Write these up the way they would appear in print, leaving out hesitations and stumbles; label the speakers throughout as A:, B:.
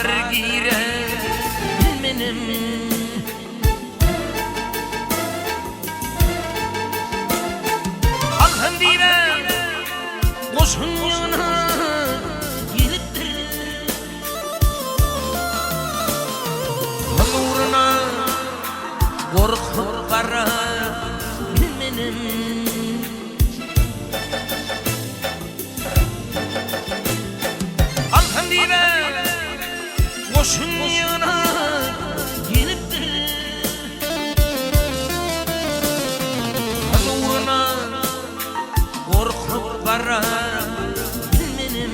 A: Badır gire benim Alhan diye Koşun yana geliptir Uğruna korkup kara benim Alhan diye Koşun yana geliptir Uğruna korkup kara benim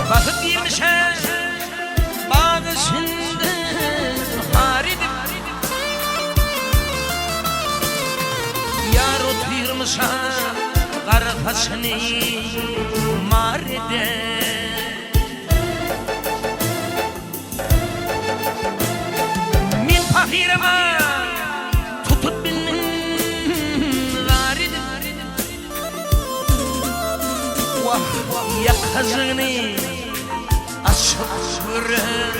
A: Bakıp girmişe bağışında haridip Yar oturmuşa karfasını maride Min fakirime tutup bilmin garidip Vah yakazını açıp görür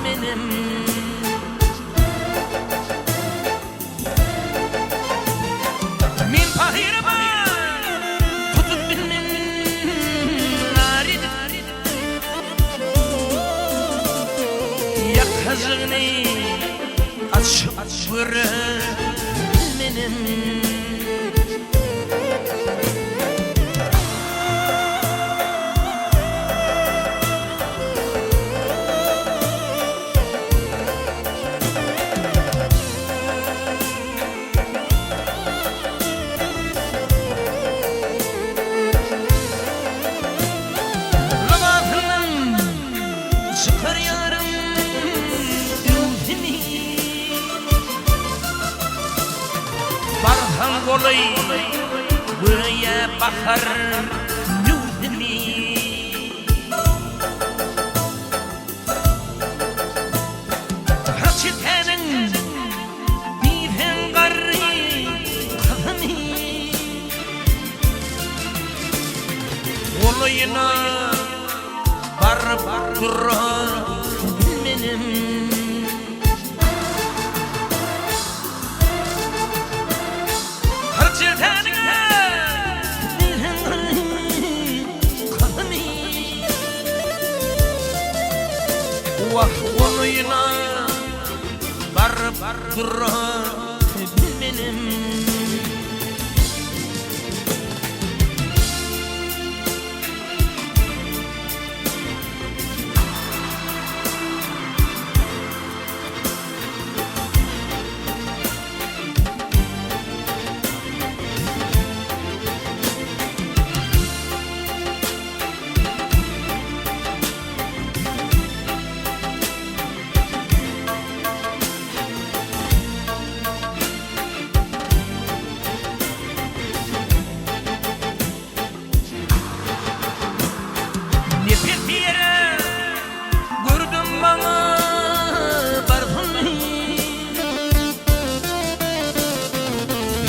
A: benim Min fakirime tutup bilmin garidip Yakazını açıp görür benim Çıkar yarım ülfini Barhan kolay Böyle bakar nürfini Haçitenin Bifen garri kafani Olayına Barbar durur benim Harçiltenine kanını Vah olayına barbar durur benim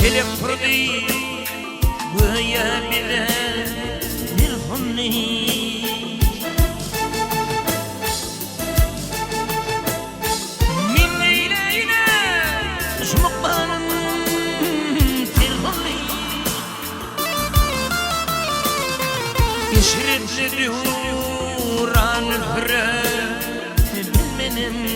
A: Gelip kurdu Güya bile nilhunni Min eyleyine Şumukbanın tilhunni İşritli duran üfre Benim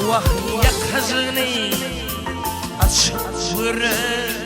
A: Vah yakazını açıp görür